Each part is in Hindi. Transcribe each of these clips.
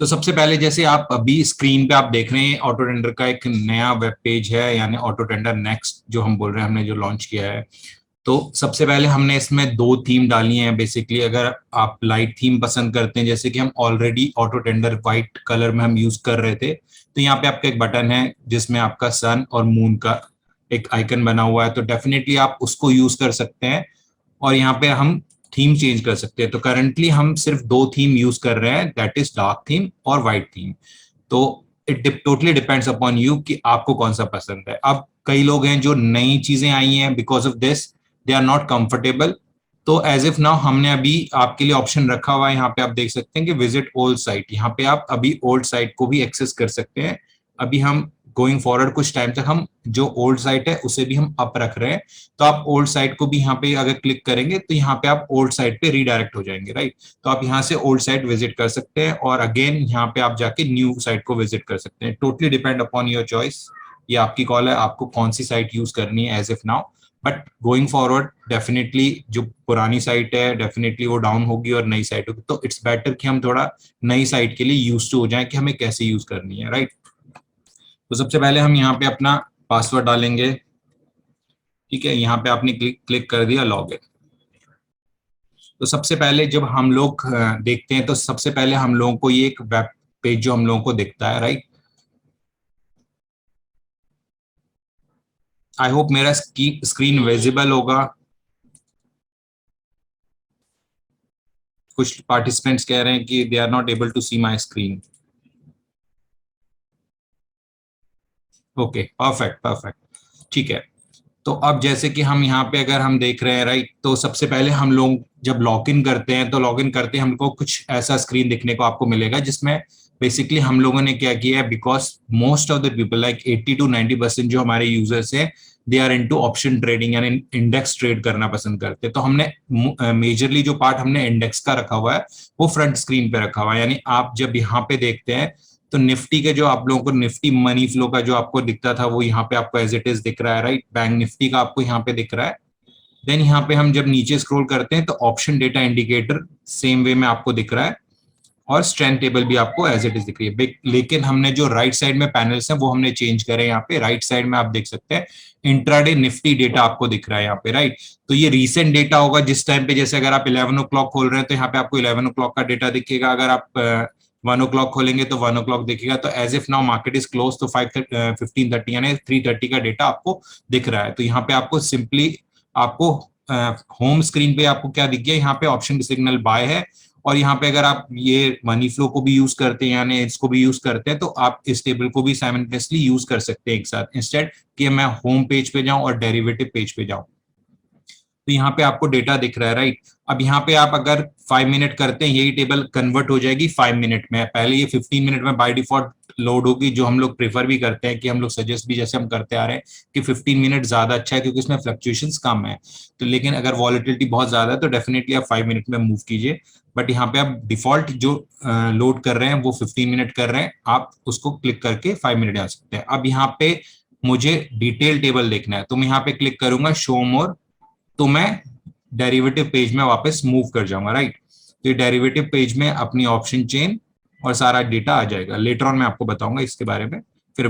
तो सबसे पहले जैसे आप अभी स्क्रीन पे आप देख रहे हैं ऑटो टेंडर का एक नया वेब पेज है, यानी ऑटो टेंडर नेक्स्ट जो हम बोल रहे हैं, हमने जो लॉन्च किया है। तो सबसे पहले हमने इसमें दो थीम डाली हैं बेसिकली। अगर आप लाइट थीम पसंद करते हैं, जैसे कि हम already auto tender white colour में हम यूज कर रहे थे, तो यहाँ पे आपका एक बटन है जिसमें आपका सन और मून का एक आइकन बना हुआ है, तो डेफिनेटली आप उसको यूज कर सकते हैं। और यहाँ पे हम थीम चेंज कर सकते हैं। तो करंटली हम सिर्फ दो थीम यूज कर रहे हैं, दैट इज डार्क थीम और व्हाइट थीम। तो it totally depends upon you कि आपको कौन सा पसंद है। अब कई लोग हैं जो नई चीजें आई हैं, because of this they are not comfortable. तो एज इफ नाउ हमने अभी आपके लिए ऑप्शन रखा हुआ है, यहाँ पे आप देख सकते हैं कि विजिट ओल्ड साइट। यहाँ पे आप अभी ओल्ड साइट को भी एक्सेस कर सकते हैं। अभी हम गोइंग फॉरवर्ड कुछ टाइम तक हम जो ओल्ड साइट है उसे भी हम अप रख रहे हैं। तो आप ओल्ड साइट को भी यहाँ पे अगर क्लिक करेंगे तो यहाँ पे आप ओल्ड साइट पे रीडायरेक्ट हो जाएंगे, राइट। तो आप यहाँ से ओल्ड साइट विजिट कर सकते हैं और अगेन यहाँ पे आप जाके न्यू साइट को विजिट कर सकते हैं। Totally depend upon your choice. ये आपकी कॉल है, आपको कौन सी साइट यूज करनी है as if now. But going forward definitely जो पुरानी साइट है डेफिनेटली वो डाउन होगी और नई साइट होगी। तो इट्स बेटर कि हम थोड़ा नई साइट के लिए यूज टू हो जाए कि हमें कैसे यूज करनी है, राइट। तो सबसे पहले हम यहाँ पे अपना पासवर्ड डालेंगे। ठीक है, यहाँ पे आपने क्लिक कर दिया लॉग इन। तो सबसे पहले जब हम लोग देखते हैं तो सबसे पहले हम लोगों को ये एक वेब पेज जो हम लोगों को दिखता है, राइट। आई होप मेरा स्क्रीन विजिबल होगा। कुछ पार्टिसिपेंट्स कह रहे हैं कि they are not able to see my screen. Okay, perfect perfect, ठीक है। तो अब जैसे कि हम यहाँ पे अगर हम देख रहे हैं, राइट, तो सबसे पहले हम लोग जब लॉग इन करते हैं तो लॉग इन करते हैं हमको कुछ ऐसा स्क्रीन दिखने को आपको मिलेगा जिसमें बेसिकली हम लोगों ने क्या किया है, because most of the people like 80 to 90% जो हमारे यूजर्स हैं they are into option trading, यानी इंडेक्स ट्रेड करना पसंद करते हैं। तो हमने मेजरली जो पार्ट हमने इंडेक्स का रखा हुआ है वो फ्रंट स्क्रीन पे रखा हुआ है। यानी आप जब यहाँ पे देखते हैं तो निफ्टी के जो आप लोगों को निफ्टी मनी फ्लो का जो आपको दिखता था वो यहाँ पे आपको एज इट इज दिख रहा है, राइट। बैंक निफ्टी का आपको यहाँ पे दिख रहा है। देन यहाँ पे हम जब नीचे स्क्रॉल करते हैं तो option data indicator same way में आपको दिख रहा है और स्ट्रेंथ टेबल भी आपको एज इट इज दिख रही है। लेकिन हमने जो राइट साइड में पैनल्स हैं वो हमने चेंज करे। यहाँ पे राइट साइड में आप देख सकते हैं इंट्राडे निफ्टी डेटा आपको दिख रहा है यहाँ पे, राइट। तो ये रीसेंट डेटा होगा जिस टाइम पे, जैसे अगर आप 11 o'clock खोल रहे हैं तो यहाँ पे आपको 11 o'clock का डेटा दिखेगा। अगर आप 1 o'clock खोलेंगे तो 1 o'clock दिखेगा। तो as if now market is close तो 15:30 यानी 3:30 का डेटा आपको दिख रहा है। तो यहाँ पे आपको सिंपली आपको होम स्क्रीन पे आपको क्या दिख गया, यहाँ पे ऑप्शन सिग्नल बाय है। और यहाँ पे अगर आप ये मनी फ्लो को भी यूज करते हैं यानी इसको भी यूज करते हैं तो आप इस टेबल को भी साइमल्टेनियसली यूज कर सकते हैं एक साथ, इंस्टेड कि मैं होम पेज पे जाऊं और डेरिवेटिव पेज पे जाऊं। तो यहाँ पे आपको डेटा दिख रहा है, राइट। अब यहाँ पे आप अगर 5 मिनट करते हैं यही टेबल कन्वर्ट हो जाएगी 5 मिनट में। पहले ये 15 मिनट में बाय डिफॉल्ट लोड होगी, जो हम लोग प्रेफर भी करते हैं कि हम लोग सजेस्ट भी जैसे हम करते आ रहे हैं कि 15 मिनट ज्यादा अच्छा है क्योंकि उसमें फ्लक्चुएशंस कम है। तो लेकिन अगर वॉलेटिलिटी बहुत ज्यादा है तो डेफिनेटली आप 5 मिनट में मूव कीजिए। बट यहाँ पे आप डिफॉल्ट जो लोड कर रहे हैं वो 15 मिनट कर रहे हैं, आप उसको क्लिक करके 5 मिनट जा सकते हैं। अब यहाँ पे मुझे डिटेल टेबल देखना है तो मैं यहाँ पे क्लिक करूंगा शो मोर, तो मैं डेरिवेटिव पेज में वापस मूव कर जाऊंगा, राइट। तो डेरिवेटिव पेज में अपनी ऑप्शन चेन और सारा डेटा आ जाएगा। लेटर ऑन मैं आपको बताऊंगा इसके बारे में। फिर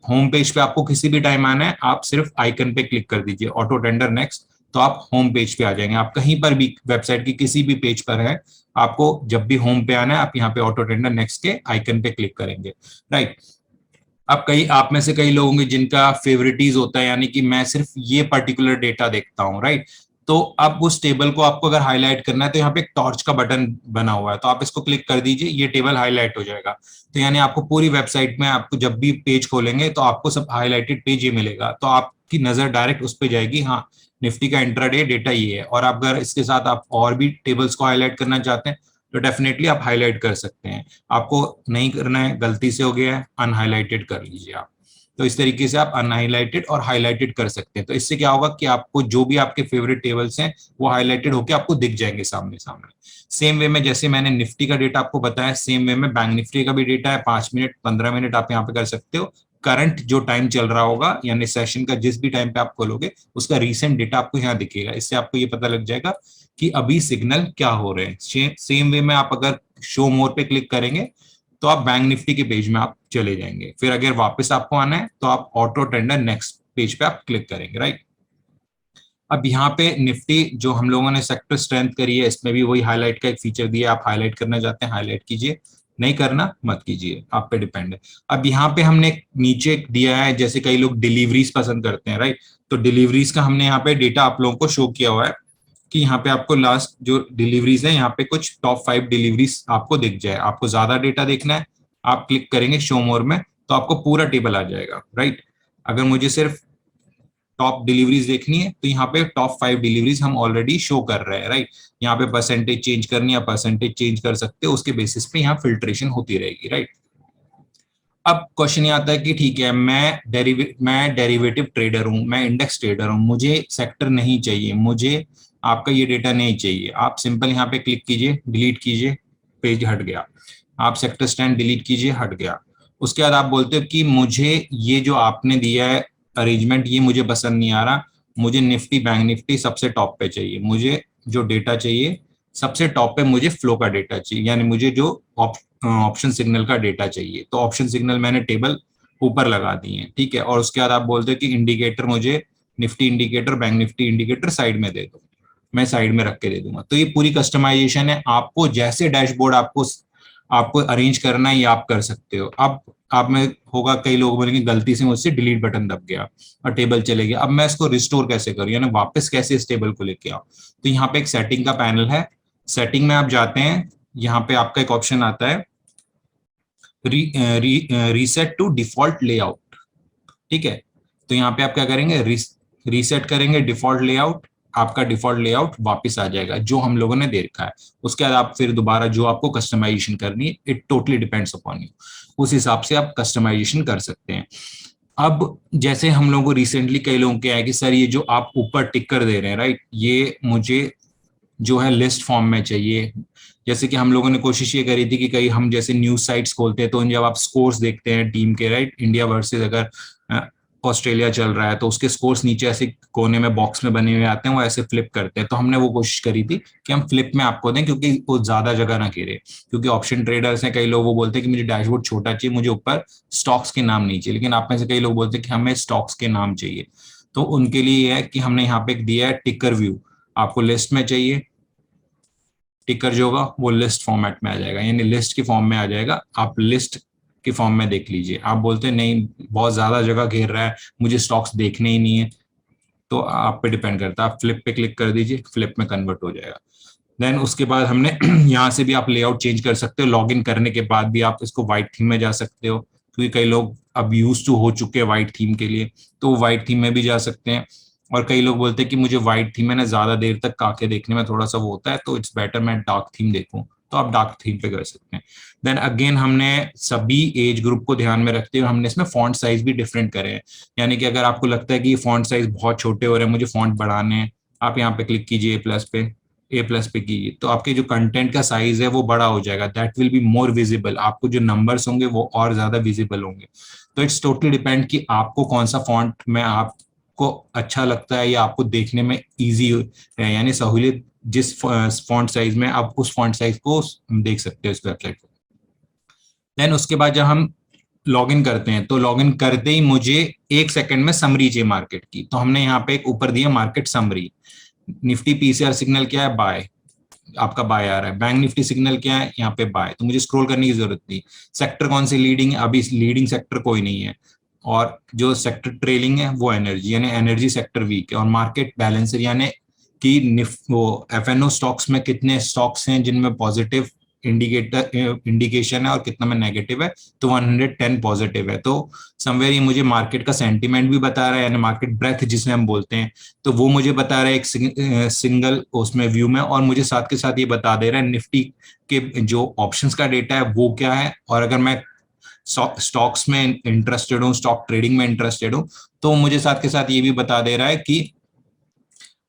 होम पेज पे आपको किसी भी टाइम आना है, आप सिर्फ आइकन पे क्लिक कर दीजिए ऑटो टेंडर नेक्स्ट, तो आप होम पेज पे आ जाएंगे। आप कहीं पर भी वेबसाइट की किसी भी पेज पर है, आपको जब भी होम पे आना है आप यहाँ पे ऑटो टेंडर नेक्स्ट के आइकन पे क्लिक करेंगे, राइट। अब कई आप में से कई लोग होंगे जिनका फेवरेटीज होता है, यानी कि मैं सिर्फ ये पर्टिकुलर डेटा देखता हूँ, राइट। तो अब उस टेबल को आपको अगर हाईलाइट करना है तो यहाँ पे एक टॉर्च का बटन बना हुआ है, तो आप इसको क्लिक कर दीजिए, ये टेबल हाईलाइट हो जाएगा। तो यानी आपको पूरी वेबसाइट में आपको जब भी पेज खोलेंगे तो आपको सब हाईलाइटेड पेज ये मिलेगा, तो आपकी नजर डायरेक्ट उस पर जाएगी, हाँ निफ्टी का इंट्राडे डेटा ये है। और आप अगर इसके साथ आप और भी टेबल्स को हाईलाइट करना चाहते हैं तो डेफिनेटली आप हाईलाइट कर सकते हैं। आपको नहीं करना है, गलती से हो गया है, अनहाईलाइटेड कर लीजिए आप। तो इस तरीके से आप अनहाईलाइटेड और हाईलाइटेड कर सकते हैं। तो इससे क्या होगा कि आपको जो भी आपके फेवरेट टेबल्स हैं वो हाईलाइटेड होकर आपको दिख जाएंगे सामने सामने। सेम वे में जैसे मैंने निफ्टी का डेटा आपको बताया, सेम वे में बैंक निफ्टी का भी डेटा है। 5 मिनट 15 मिनट आप यहाँ पे कर सकते हो। करंट जो टाइम चल रहा होगा यानी सेशन का जिस भी टाइम पे आप खोलोगे उसका रीसेंट डेटा आपको यहाँ दिखेगा। इससे आपको ये पता लग जाएगा कि अभी सिग्नल क्या हो रहे हैं। सेम वे में आप अगर शो मोर पे क्लिक करेंगे तो आप बैंक निफ्टी के पेज में आप चले जाएंगे। फिर अगर वापस आपको आना है तो आप ऑटो ट्रेडर नेक्स्ट पेज पे आप क्लिक करेंगे, राइट। अब यहाँ पे निफ्टी जो हम लोगों ने सेक्टर स्ट्रेंथ करी है, इसमें भी वही हाईलाइट का एक फीचर दिया है। आप हाईलाइट करना चाहते हैं हाईलाइट कीजिए, नहीं करना मत कीजिए, आप पे डिपेंड है। अब यहाँ पे हमने नीचे दिया है, जैसे कई लोग डिलीवरीज पसंद करते हैं, राइट, तो डिलीवरीज का हमने यहाँ पे डेटा आप लोगों को शो किया हुआ है कि यहाँ पे आपको लास्ट जो डिलीवरीज है, यहाँ पे कुछ टॉप 5 डिलीवरीज आपको दिख जाए। आपको ज्यादा डेटा देखना है, आप क्लिक करेंगे शो मोर में, तो आपको पूरा टेबल आ जाएगा, राइट। अगर मुझे सिर्फ टॉप डिलीवरीज देखनी है तो यहाँ पे टॉप 5 डिलीवरीज हम ऑलरेडी शो कर रहे हैं, राइट। यहाँ पे परसेंटेज चेंज करनी है, परसेंटेज चेंज कर सकते हो, उसके बेसिस पे यहाँ फिल्ट्रेशन होती रहेगी, राइट। अब क्वेश्चन ये आता है कि ठीक है, मैं डेरिवेटिव ट्रेडर हूं, मैं इंडेक्स ट्रेडर हूं, मुझे सेक्टर नहीं चाहिए, मुझे आपका ये डेटा नहीं चाहिए। आप सिंपल यहाँ पे क्लिक कीजिए, डिलीट कीजिए, पेज हट गया। आप सेक्टर स्टैंड डिलीट कीजिए, हट गया। उसके बाद आप बोलते हो कि मुझे ये जो आपने दिया है अरेंजमेंट, ये मुझे पसंद नहीं आ रहा, मुझे निफ्टी बैंक निफ्टी सबसे टॉप पे चाहिए, मुझे जो डेटा चाहिए सबसे टॉप पे मुझे फ्लो का डेटा चाहिए, यानी मुझे जो ऑप्शन सिग्नल का डेटा चाहिए। तो ऑप्शन सिग्नल मैंने टेबल ऊपर लगा दिए हैं, ठीक है। और उसके बाद आप बोलते हो कि इंडिकेटर मुझे Nifty indicator bank Nifty indicator side में दे दो, मैं साइड में रख के दे दूंगा। तो ये पूरी कस्टमाइजेशन है, आपको जैसे डैशबोर्ड आपको आपको अरेंज करना है ये आप कर सकते हो। अब आप में होगा कई लोग बोलेंगे गलती से मुझसे डिलीट बटन दब गया और टेबल चले गया, अब मैं इसको रिस्टोर कैसे करूं, यानी वापस कैसे इस टेबल को लेके आऊं। तो यहाँ पे एक सेटिंग का पैनल है, सेटिंग में आप जाते हैं, यहाँ पे आपका एक ऑप्शन आता है रीसेट टू डिफॉल्ट लेआउट, ठीक है। तो यहाँ पे आप क्या करेंगे, रीसेट करेंगे डिफॉल्ट लेआउट, आपका डिफॉल्ट लेआउट वापस आ जाएगा जो हम लोगों ने दे रखा है। उसके बाद आप फिर दोबारा जो आपको कस्टमाइजेशन करनी है, it totally depends upon you, उस हिसाब से आप कस्टमाइजेशन कर सकते हैं। अब जैसे हम लोगों को रिसेंटली कई लोगों के आया कि सर ये जो आप ऊपर टिक कर दे रहे हैं, राइट, ये मुझे जो है लिस्ट फॉर्म में चाहिए। जैसे कि हम लोगों ने कोशिश ये करी थी कि कई हम जैसे न्यूज साइट्स खोलते हैं तो जब आप स्कोर्स देखते हैं टीम के, राइट, इंडिया वर्सेस अगर ऑस्ट्रेलिया चल रहा है तो उसके स्कोर्स नीचे ऐसे कोने में बॉक्स में बने हुए आते हैं, वो ऐसे फ्लिप करते हैं। तो हमने वो कोशिश करी थी कि हम फ्लिप में आपको दें, क्योंकि वो ज्यादा जगह ना घेरे, क्योंकि ऑप्शन ट्रेडर्स हैं कई लोग, वो बोलते हैं कि मुझे डैशबोर्ड छोटा चाहिए, मुझे ऊपर स्टॉक्स के नाम नहीं चाहिए। लेकिन आप में से कई लोग बोलते हैं कि हमें स्टॉक्स के नाम चाहिए, तो उनके लिए यह है कि हमने यहाँ पे दिया है टिकर व्यू। आपको लिस्ट में चाहिए, टिकर जो होगा वो लिस्ट फॉर्मेट में आ जाएगा, यानी लिस्ट के फॉर्म में आ जाएगा, आप लिस्ट के फॉर्म में देख लीजिए। आप बोलते हैं नहीं बहुत ज्यादा जगह घेर रहा है, मुझे स्टॉक्स देखने ही नहीं है, तो आप पे डिपेंड करता है, आप फ्लिप पे क्लिक कर दीजिए, फ्लिप में कन्वर्ट हो जाएगा। देन उसके बाद हमने यहाँ से भी आप लेआउट चेंज कर सकते हो, लॉग इन करने के बाद भी आप इसको व्हाइट थीम में जा सकते हो, क्योंकि कई लोग अब यूज टू हो चुके हैं व्हाइट थीम के लिए, तो व्हाइट थीम में भी जा सकते हैं। और कई लोग बोलते हैं कि मुझे व्हाइट थीम में ना ज्यादा देर तक आके देखने में थोड़ा सा वो होता है, तो इट्स बेटर मैं डार्क थीम देखूं, तो आप डार्क थीम पे कर सकते हैं। देन अगेन हमने सभी एज ग्रुप को ध्यान में रखते हुए हमने इसमें फॉन्ट साइज भी डिफरेंट करे हैं, यानी कि अगर आपको लगता है कि फॉन्ट साइज बहुत छोटे हो रहे हैं, मुझे फॉन्ट बढ़ाने हैं, आप यहाँ पे क्लिक कीजिए ए प्लस पे कीजिए, तो आपके जो कंटेंट का साइज है वो बड़ा हो जाएगा, that will be more visible, आपको जो नंबर्स होंगे वो और ज्यादा विजिबल होंगे। तो इट्स टोटली डिपेंड कि आपको कौन सा फॉन्ट में आपको अच्छा लगता है या आपको देखने में इजी है, यानी सहूलियत जिस फॉन्ट साइज में, आप उस फॉन्ट साइज को देख सकते हो इस वेबसाइट पर। देन उसके बाद जब हम लॉग इन करते हैं तो लॉग इन करते ही मुझे 1 सेकंड में समरी चाहिए मार्केट की, तो हमने यहाँ पे एक ऊपर दिया market summary. Nifty PCR signal क्या है, बाय, आपका बाय आ रहा है। बैंक निफ्टी सिग्नल क्या है, यहाँ पे बाय, तो मुझे स्क्रॉल करने की जरूरत नहीं। सेक्टर कौन सी लीडिंग है, अभी लीडिंग सेक्टर कोई नहीं है, और जो सेक्टर ट्रेलिंग है वो एनर्जी, यानी एनर्जी सेक्टर वीक है। और मार्केट बैलेंसर यानी कि वो एफएनओ स्टॉक्स में कितने स्टॉक्स हैं जिनमें पॉजिटिव इंडिकेशन है और कितना में नेगेटिव है, तो 110 पॉजिटिव है। तो समवेयर ये मुझे मार्केट का सेंटीमेंट भी बता रहा है, यानी मार्केट ब्रेथ जिसे हम बोलते हैं, तो वो मुझे बता रहा है एक सिंगल उसमें व्यू में, और मुझे साथ के साथ ये बता दे रहा है निफ्टी के जो ऑप्शंस का डेटा है वो क्या है। और अगर मैं स्टॉक्स में इंटरेस्टेड हूँ, स्टॉक ट्रेडिंग में इंटरेस्टेड हूँ, तो मुझे साथ के साथ ये भी बता दे रहा है कि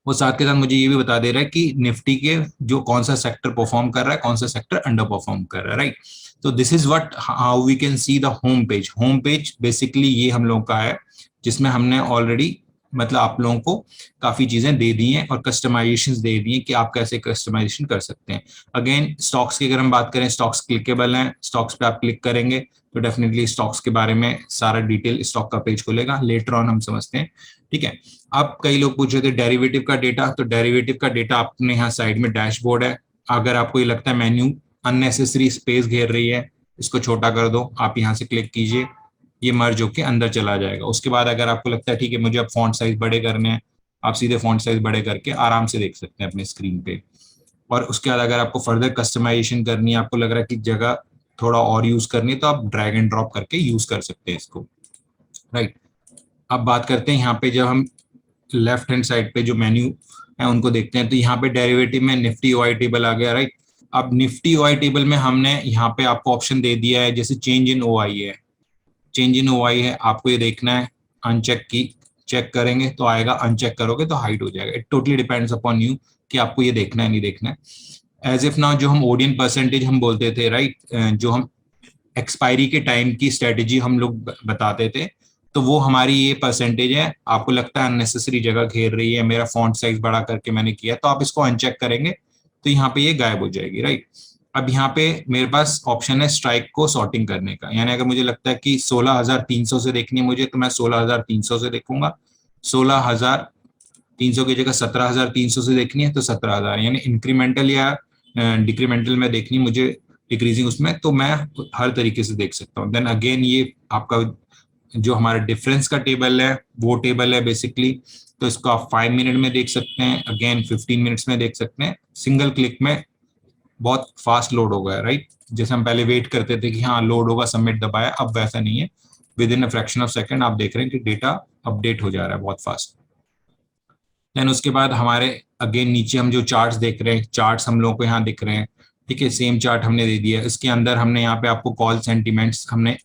वो साथ के साथ मुझे ये भी बता दे रहा है कि निफ्टी के जो कौन सा सेक्टर परफॉर्म कर रहा है, कौन सा सेक्टर अंडर परफॉर्म कर रहा है, राइट। तो this is what how we can see the home page. Home page basically ये हम लोग का है जिसमें हमने ऑलरेडी मतलब आप लोगों को काफी चीजें दे दी हैं और कस्टमाइजेशन दे दी हैं कि आप कैसे कस्टमाइजेशन कर सकते हैं। अगेन स्टॉक्स की अगर हम बात करें, स्टॉक्स क्लिकेबल हैं, स्टॉक्स पे आप क्लिक करेंगे तो डेफिनेटली स्टॉक्स के बारे में सारा डिटेल स्टॉक का पेज खुलेगा, लेटर ऑन हम समझते हैं। ठीक है, अब कई लोग पूछ रहे थे डेरिवेटिव का डेटा, तो डेरिवेटिव का डेटा अपने यहाँ साइड में डैशबोर्ड है। अगर आपको ये लगता है मेन्यू अननेसेसरी स्पेस घेर रही है, इसको छोटा कर दो, आप यहाँ से क्लिक कीजिए, ये मर्ज होके अंदर चला जाएगा। उसके बाद अगर आपको लगता है ठीक है मुझे अब फॉन्ट साइज बड़े करने हैं, आप सीधे फॉन्ट साइज बड़े करके आराम से देख सकते हैं अपने स्क्रीन पे। और उसके बाद अगर आपको फर्दर कस्टमाइजेशन करनी है, आपको लग रहा है कि जगह थोड़ा और यूज करनी है, तो आप ड्रैग एंड ड्रॉप करके यूज कर सकते हैं इसको, राइट। अब बात करते हैं यहाँ पे, जब हम लेफ्ट हैंड साइड पे जो मेन्यू है उनको देखते हैं, तो यहाँ पे डेरिवेटिव में निफ्टी ओआई टेबल आ गया, राइट। अब निफ्टी ओआई टेबल में हमने यहाँ पे आपको ऑप्शन दे दिया है, जैसे चेंज इन ओआई है, चेंज इन ओआई है, आपको ये देखना है, अनचेक की चेक करेंगे तो आएगा, अनचेक करोगे तो हाइड हो जाएगा। It totally depends upon you कि आपको ये देखना है नहीं देखना है। एज इफ नाउ जो हम ओडियन परसेंटेज हम बोलते थे, राइट, जो हम एक्सपायरी के टाइम की स्ट्रेटेजी हम लोग बताते थे, तो वो हमारी ये परसेंटेज है। आपको लगता है अननेसेसरी जगह घेर रही है, मेरा फॉन्ट साइज बड़ा करके मैंने किया, तो आप इसको अनचेक करेंगे तो यहाँ पे ये गायब हो जाएगी, राइट। अब यहाँ पे मेरे पास ऑप्शन है स्ट्राइक को सॉर्टिंग करने का, यानी अगर मुझे लगता है कि 16,300 से देखनी है मुझे, तो मैं 16,300 से देखूंगा। 16,300 की जगह 17,300 से देखनी है तो 17,000, यानी इंक्रीमेंटल या डिक्रीमेंटल में देखनी मुझे, डिक्रीजिंग उसमें, तो मैं हर तरीके से देख सकता हूँ। देन अगेन ये आपका जो हमारा डिफरेंस का टेबल है वो टेबल है बेसिकली, तो इसको आप 5 मिनट में देख सकते हैं, अगेन 15 मिनट्स में देख सकते हैं, सिंगल क्लिक में बहुत फास्ट लोड हो गया, राइट। जैसे हम पहले वेट करते थे कि हाँ लोड होगा, सबमिट दबाया, अब वैसा नहीं है, with in a fraction of second आप देख रहे हैं कि डेटा अपडेट हो जा रहा है बहुत फास्ट। देन उसके बाद हमारे अगेन नीचे हम जो चार्ट्स देख रहे हैं, चार्ट्स हम लोगों को यहाँ दिख रहे हैं, ठीक है, सेम चार्ट हमने दे दिया है। इसके अंदर हमने यहाँ पे आपको कॉल सेंटीमेंट्स, हमने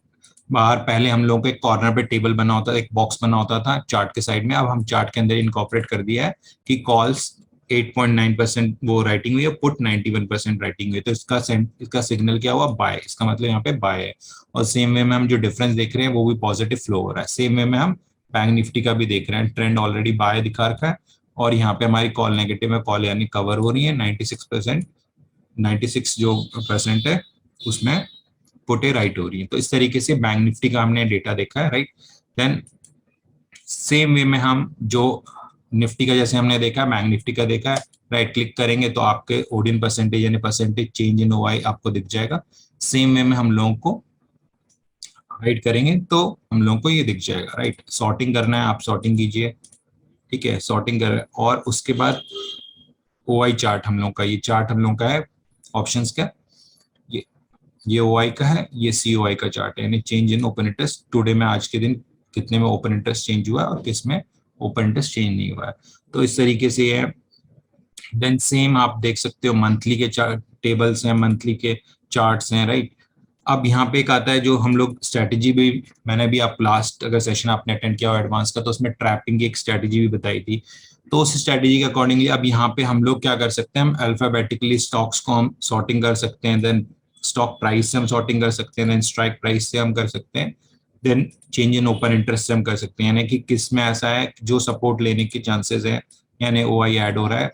बाहर पहले हम लोगों को एक कॉर्नर पे टेबल बना होता था, एक बॉक्स बना होता था चार्ट के साइड में, अब हम चार्ट के अंदर इनकॉर्पोरेट कर दिया है कि कॉल्स 8.9% वो राइटिंग हुई है, पुट 91% राइटिंग हुई, तो इसका सिग्नल क्या हुआ, बाय, इसका मतलब यहाँ पे बाय है। और सेम वे में हम जो डिफरेंस देख रहे हैं वो भी पॉजिटिव फ्लो हो रहा है। सेम वे में हम बैंक निफ्टी का भी देख रहे हैं, ट्रेंड ऑलरेडी बाय दिखा रखा है, और यहाँ पे हमारी कॉल नेगेटिव है, कॉल यानी कवर हो रही है 96%, 96 जो परसेंट है उसमें पुटे राइट हो रही है। तो इस तरीके से बैंक निफ्टी का हमने डेटा देखा है, राइट। देन सेम वे में हम जो निफ्टी का जैसे हमने देखा है, बैंक निफ्टी का देखा है, राइट क्लिक करेंगे तो आपके ओडियन परसेंटेज यानी परसेंटेज चेंज इन ओआई आपको दिख जाएगा। सेम वे में हम लोगों को हाइड करेंगे तो हम लोगों को ये दिख जाएगा, राइट। सॉर्टिंग करना है आप सॉर्टिंग कीजिए, ठीक है, सॉर्टिंग कर, और उसके बाद ओआई चार्ट हम लोग का, ये चार्ट हम लोग का है ऑप्शंस का, ये ओआई का है, ये सीओआई का चार्ट है, यानी change in open interest today में, आज के दिन कितने में ओपन इंटरेस्ट चेंज हुआ है और किस में ओपन इंटरेस्ट चेंज नहीं हुआ है। तो इस तरीके से है। देन सेम आप देख सकते हो मंथली के चार्ट टेबल्स हैं, मंथली के चार्ट्स हैं, राइट। अब यहाँ पे एक आता है जो हम लोग स्ट्रैटेजी भी, मैंने भी आप लास्ट अगर सेशन आपने अटेंड किया हो एडवांस का, तो उसमें ट्रैपिंग की एक स्ट्रैटेजी भी बताई थी। तो उस स्ट्रैटेजी के अकॉर्डिंगली अब यहाँ पे हम लोग क्या कर सकते हैं, हम अल्फाबेटिकली स्टॉक्स को हम सॉर्टिंग कर सकते हैं, देन स्टॉक प्राइस से हम सॉर्टिंग कर सकते हैं, देन स्ट्राइक प्राइस से हम कर सकते हैं, then change in open interest से हम कर सकते हैं, यानी कि किस में ऐसा है जो सपोर्ट लेने के चांसेस है, यानी ओआई ऐड हो रहा है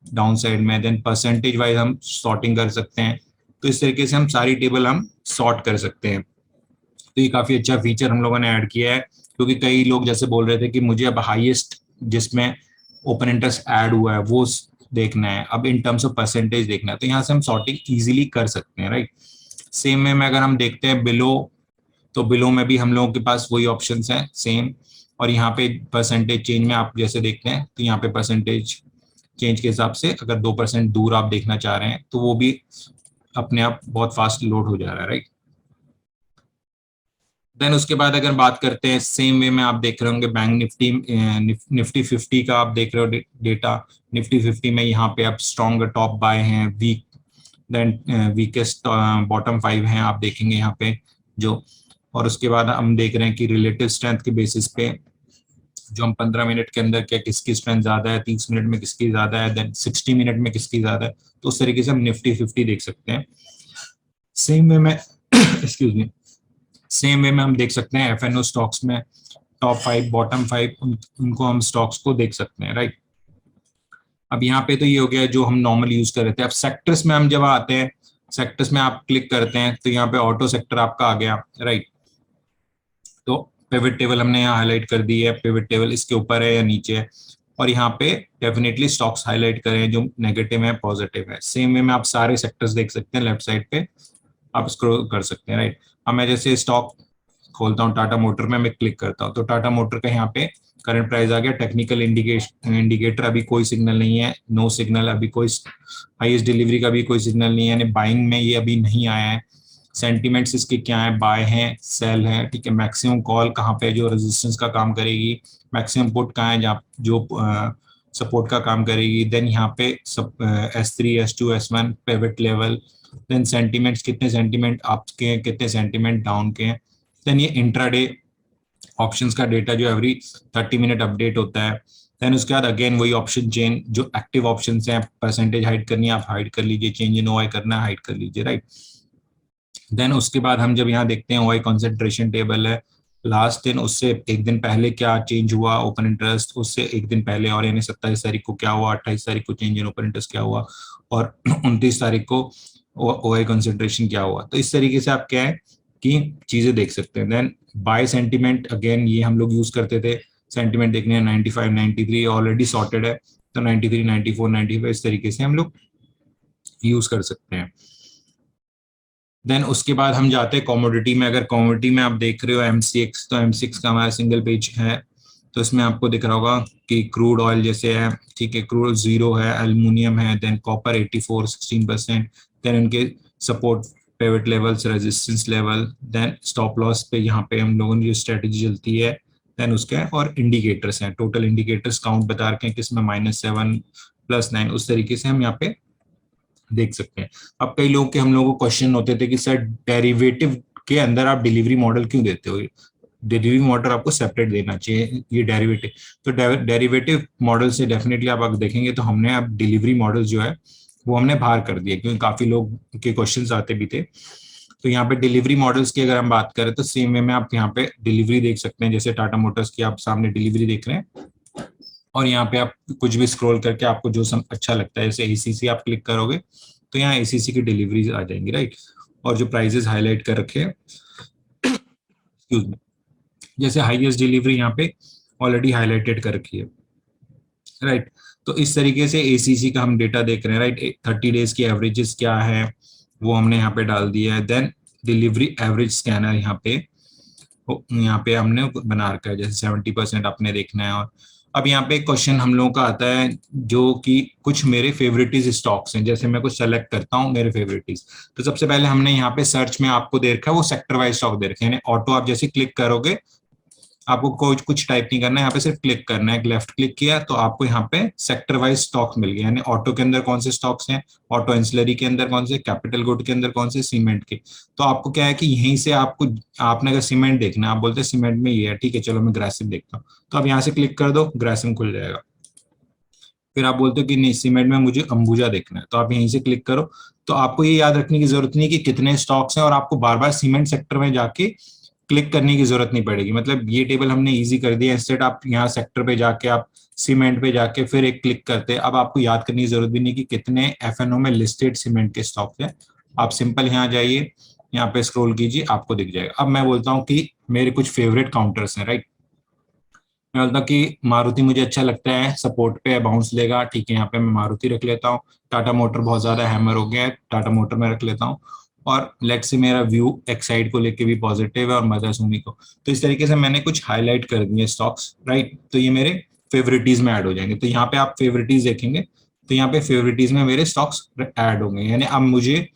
डाउन साइड में, देन परसेंटेज वाइज हम सॉर्टिंग कर सकते हैं। तो इस तरीके से हम सारी टेबल हम सॉर्ट कर सकते हैं। तो ये काफी अच्छा फीचर हम लोगों ने ऐड किया है, क्योंकि कई लोग जैसे बोल रहे थे कि मुझे अब हाईएस्ट जिसमें ओपन इंटरेस्ट ऐड हुआ है वो देखना है, अब इन टर्म्स ऑफ परसेंटेज देखना है, तो यहाँ से हम सॉर्टिंग इजीली कर सकते हैं, राइट। सेम में अगर हम देखते हैं बिलो, तो बिलो में भी हम लोगों के पास वही ऑप्शंस हैं सेम, और यहाँ पे परसेंटेज चेंज में आप जैसे देखते हैं तो यहाँ पे परसेंटेज चेंज के हिसाब से अगर 2% दूर आप देखना चाह रहे हैं तो वो भी अपने आप बहुत फास्ट लोड हो जा रहा है, राइट। देन उसके बाद अगर बात करते हैं सेम वे में आप देख रहे होंगे बैंक निफ्टी, निफ्टी 50 का आप देख रहे हो डेटा, निफ्टी 50 में यहाँ पे आप स्ट्रॉन्ग टॉप बाय हैं, वीक देन वीकेस्ट बॉटम 5 हैं आप देखेंगे यहाँ पे जो, और उसके बाद हम देख रहे हैं कि रिलेटिव स्ट्रेंथ के बेसिस पे जो हम 15 मिनट के अंदर क्या किसकी स्ट्रेंथ ज्यादा है, 30 मिनट में किसकी ज्यादा है, देन 60 मिनट में किसकी ज्यादा है, तो उस तरीके से हम निफ्टी 50 देख सकते हैं। सेम वे में एक्सक्यूज मी, सेम वे में हम देख सकते हैं एफएनओ स्टॉक्स में, टॉप 5 बॉटम 5 उनको हम स्टॉक्स को देख सकते हैं, राइट। अब यहाँ पे तो ये हो गया जो हम नॉर्मल यूज कर रहे थे। अब सेक्टर्स में हम जब आते हैं, सेक्टर्स में आप क्लिक करते हैं तो यहाँ पे ऑटो सेक्टर आपका आ गया, राइट। तो पिवट टेबल हमने यहाँ हाईलाइट कर दी है, पिवट टेबल इसके ऊपर है या नीचे है, और यहाँ पे डेफिनेटली स्टॉक्स हाईलाइट करें जो नेगेटिव है पॉजिटिव है। सेम वे में आप सारे सेक्टर्स देख सकते हैं, लेफ्ट साइड पे आप स्क्रॉल कर सकते हैं, राइट। अब मैं जैसे स्टॉक खोलता हूँ टाटा मोटर में, मैं क्लिक करता हूँ तो टाटा मोटर का यहाँ पे करंट प्राइस आ गया। टेक्निकल इंडिकेटर अभी कोई सिग्नल नहीं है, नो सिग्नल, अभी कोई हाईएस्ट डिलीवरी का भी कोई सिग्नल नहीं है, यानी बाइंग में ये अभी नहीं आया है। सेंटिमेंट्स इसके क्या है, बाय है, सेल है, ठीक है। मैक्सिमम कॉल कहाँ पे जो रेजिस्टेंस का काम करेगी, मैक्सिमम पुट कहाँ है जहाँ जो सपोर्ट का काम करेगी। देन यहाँ पे S3 S2 S1 pivot level, then sentiments कितने सेंटिमेंट अप के हैं, कितने सेंटिमेंट डाउन के हैं। देन ये इंट्राडे ऑप्शंस का डेटा जो एवरी 30 मिनट अपडेट होता है। देन उसके बाद अगेन वही ऑप्शन चेन जो एक्टिव ऑप्शन हैं, परसेंटेज हाइड करनी है आप हाइड कर लीजिए, चेंज इन ओआई करना है हाइड कर लीजिए, राइट। देन उसके बाद हम जब यहाँ देखते हैं ओआई कंसंट्रेशन टेबल है, लास्ट दिन उससे एक दिन पहले क्या चेंज हुआ ओपन इंटरेस्ट, उससे एक दिन पहले और यानी 27 तारीख को क्या हुआ, 28 तारीख को चेंज इन ओपन इंटरेस्ट क्या हुआ, और 29 तारीख को ओआई कंसंट्रेशन क्या हुआ। तो इस तरीके से आप क्या है कि चीजें देख सकते हैं। देन बाय सेंटिमेंट अगेन ये हम लोग यूज करते थे, सेंटिमेंट देखने हैं 95 93 ऑलरेडी सॉर्टेड है, तो 93 94 95 इस तरीके से हम लोग यूज कर सकते हैं। देन उसके बाद हम जाते हैं कॉमोडिटी में। अगर कॉमोडिटी में आप देख रहे हो MCX, तो MCX का हमारा सिंगल पेज है, तो इसमें आपको दिख रहा होगा कि क्रूड ऑयल जैसे है, ठीक है, क्रूड 0 है, एल्युमिनियम है, देन कॉपर 84 16%, देन इनके support pivot levels, resistance level, then stop loss पे यहाँ पे हम लोगों की जो स्ट्रेटेजी चलती है, देन उसके और इंडिकेटर्स हैं, टोटल इंडिकेटर्स काउंट बता रखे हैं किसमें -7 +9, उस तरीके से हम यहाँ पे देख सकते हैं। अब कई लोगों के हम लोगों को क्वेश्चन होते थे कि सर डेरिवेटिव के अंदर आप डिलीवरी मॉडल क्यों देते हो, डिलीवरी मॉडल आपको सेपरेट देना चाहिए, ये डेरिवेटिव। तो डेरिवेटिव मॉडल से डेफिनेटली आप अगर देखेंगे तो हमने अब डिलीवरी मॉडल जो है वो हमने बाहर कर दिया, क्योंकि काफी लोग के क्वेश्चंस आते भी थे। तो यहाँ पे डिलीवरी मॉडल्स की अगर हम बात करें तो सेम वे में आप यहाँ पे डिलीवरी देख सकते हैं, जैसे टाटा मोटर्स की आप सामने डिलीवरी देख रहे हैं, और यहाँ पे आप कुछ भी स्क्रॉल करके आपको जो अच्छा लगता है, जैसे ACC आप क्लिक करोगे तो यहाँ ACC की डिलीवरीज आ जाएंगी, राइट। और जो प्राइजेस हाईलाइट कर रखे हैं, एक्सक्यूज मी, जैसे हाईएस्ट डिलीवरी यहाँ पे ऑलरेडी हाईलाइटेड कर रखी है, राइट। तो इस तरीके से ACC का हम डेटा देख रहे हैं, राइट। 30 डेज की एवरेजेस क्या है वो हमने यहाँ पे डाल दिया है। देन डिलीवरी एवरेज स्कैनर यहाँ पे हमने बना रखा है, जैसे 70% आपने देखना है। और अब यहाँ पे क्वेश्चन हम लोगों का आता है जो कि कुछ मेरे फेवरेटीज स्टॉक्स हैं, जैसे मैं कुछ सेलेक्ट करता हूँ मेरे फेवरेटीज। तो सबसे पहले हमने यहाँ पे सर्च में आपको दे रखा है वो सेक्टर वाइज स्टॉक दे रखे हैं, यानी ऑटो आप जैसे क्लिक करोगे आपको कोई कुछ टाइप नहीं करना है, यहाँ पे सिर्फ क्लिक करना है, लेफ्ट क्लिक किया तो आपको यहाँ पे सेक्टर वाइज स्टॉक्स मिल गए, यानी ऑटो के अंदर कौन से स्टॉक्स हैं, ऑटो एंसिलरी के अंदर कौन से, कैपिटल गुड के अंदर कौन से, सीमेंट के। तो आपको क्या है कि यहीं से आपको, आपने अगर सीमेंट देखना है, आप बोलते हैं सीमेंट में ये है, ठीक है चलो मैं ग्रासिम देखता हूँ, तो आप यहाँ से क्लिक कर दो, ग्रासिम खुल जाएगा। फिर आप बोलते हो कि नहीं सीमेंट में मुझे अंबुजा देखना है, तो आप यहीं से क्लिक करो। तो आपको ये याद रखने की जरूरत नहीं कि कितने स्टॉक्स हैं, और आपको बार बार सीमेंट सेक्टर में जाके क्लिक करने की जरूरत नहीं पड़ेगी। मतलब ये टेबल हमने इजी कर दिया, इंस्टेड आप यहाँ सेक्टर पे जाके आप सीमेंट पे जाके फिर एक क्लिक करते, अब आपको याद करने की जरूरत भी नहीं कि कितने FNO में लिस्टेड सीमेंट के स्टॉक है। आप सिंपल यहाँ जाइए, यहाँ पे स्क्रॉल कीजिए, आपको दिख जाएगा। अब मैं बोलता हूँ कि मेरे कुछ फेवरेट काउंटर्स हैं, राइट। मैं बोलता हूँ कि मारुति मुझे अच्छा लगता है, सपोर्ट पे बाउंस लेगा, ठीक है, यहाँ पे मैं मारुति रख लेता हूँ। टाटा मोटर बहुत ज्यादा हैमर हो गया है, टाटा मोटर में रख लेता हूँ। और लेट से मेरा व्यू एक्साइड को लेके भी पॉजिटिव है, और मदरसुमी को। तो इस तरीके से मैंने कुछ हाईलाइट कर दिए स्टॉक्स, राइट। तो ये मेरे फेवरेटीज में ऐड हो जाएंगे। तो यहाँ पे आप फेवरेटीज देखेंगे तो यहाँ पे फेवरेटीज में मेरे स्टॉक्स ऐड होंगे, यानी अब मुझे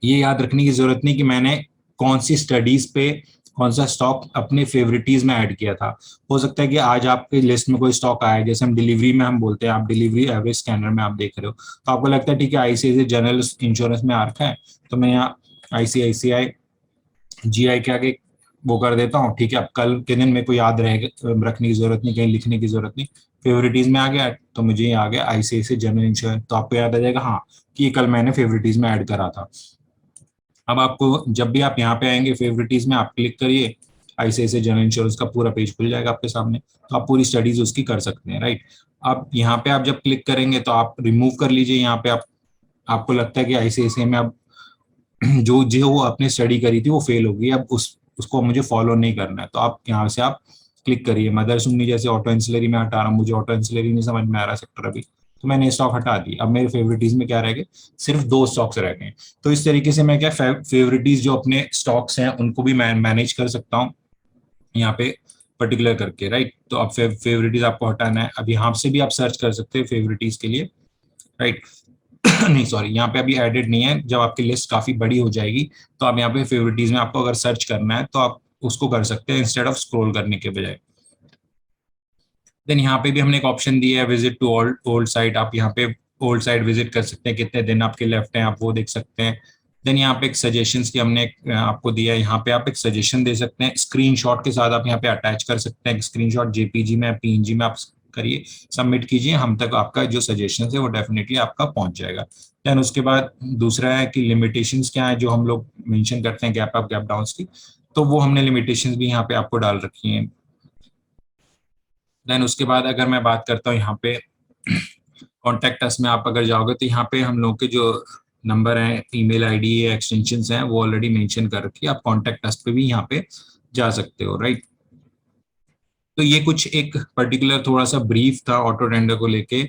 ये याद रखने की जरूरत नहीं कि मैंने कौन सी स्टडीज पे कौन सा स्टॉक अपने फेवरेटीज में ऐड किया था। हो सकता है कि आज आपके लिस्ट में कोई स्टॉक आया, जैसे हम डिलीवरी में हम बोलते हैं, आप डिलीवरी एवरेज स्कैनर में आप देख रहे हो, तो आपको लगता है ठीक है ICICI जनरल इंश्योरेंस में आ रखा है, तो मैं यहाँ ICICI GI के आगे वो कर देता हूँ, ठीक है। अब कल के दिन मेरे को याद रहेगा, रखने की जरूरत नहीं, कहीं लिखने की जरूरत नहीं, फेवरेटीज में आ गया तो मुझे ये आ गया ICICI जनरल इंश्योरेंस, तो आपको याद आ जाएगा हाँ कि ये कल मैंने फेवरेटीज में ऐड करा था। अब आपको जब भी आप यहाँ पे आएंगे फेवरेटीज में आप क्लिक करिए, आईसीआईसीआई जनरल इंश्योरेंस का पूरा पेज खुल जाएगा आपके सामने, तो आप पूरी स्टडीज उसकी कर सकते हैं, राइट। आप यहाँ पे आप जब क्लिक करेंगे तो आप रिमूव कर लीजिए, यहाँ पे आप आपको लगता है कि आईसीआईसीआई में अब जो जो वो आपने स्टडी करी थी वो फेल हो गई, अब उसको मुझे फॉलो नहीं करना है, तो आप यहाँ से आप क्लिक करिए। मदर सुमनी जैसे ऑटो इंसुलरी में हटा रहा हूँ, मुझे ऑटो इंसुलरी नहीं समझ में आ रहा सेक्टर अभी, तो मैंने स्टॉक हटा दी। अब मेरे फेवरेटीज में क्या रह गए, सिर्फ 2 स्टॉक्स रह गए। तो इस तरीके से मैं क्या फेवरेटीज जो अपने स्टॉक्स हैं उनको भी मैं मैनेज कर सकता हूँ यहाँ पे पर्टिकुलर करके, राइट। तो अब फेवरेटीज आपको हटाना है, अब यहाँ से भी आप सर्च कर सकते हैं फेवरेटीज के लिए, राइट। नहीं सॉरी, यहाँ पे अभी एडेड नहीं है, जब आपकी लिस्ट काफी बड़ी हो जाएगी तो आप यहाँ पे फेवरेटीज में आपको अगर सर्च करना है तो आप उसको कर सकते हैं इंस्टेड ऑफ स्क्रॉल करने के बजाय। देन यहाँ पे भी हमने एक ऑप्शन दिया है visit to old old site, आप यहाँ पे ओल्ड साइट विजिट कर सकते हैं, कितने दिन आपके लेफ्ट हैं आप वो देख सकते हैं। देन यहाँ पे एक सजेशंस की हमने आपको दिया है, यहाँ पे आप एक सजेशन दे सकते हैं स्क्रीनशॉट के साथ, आप यहाँ पे अटैच कर सकते हैं स्क्रीनशॉट, जेपीजी में पीएनजी में आप करिए, सबमिट कीजिए, हम तक आपका जो सजेशन है वो डेफिनेटली आपका पहुंच जाएगा। देन उसके बाद दूसरा है कि लिमिटेशंस क्या है जो हम लोग मेंशन करते हैं गैप अप गैप डाउन की, तो वो हमने लिमिटेशंस भी यहाँ पे आपको डाल रखी हैं। देन उसके बाद अगर मैं बात करता हूँ यहाँ पे कॉन्टैक्ट अस में आप अगर जाओगे तो यहाँ पे हम लोग के जो नंबर हैं, ईमेल आईडी या एक्सटेंशन हैं वो ऑलरेडी मेंशन कर रखी है, आप कॉन्टैक्ट अस पे भी यहाँ पे जा सकते हो, राइट। तो ये कुछ एक पर्टिकुलर थोड़ा सा ब्रीफ था ऑटो टेंडर को लेके।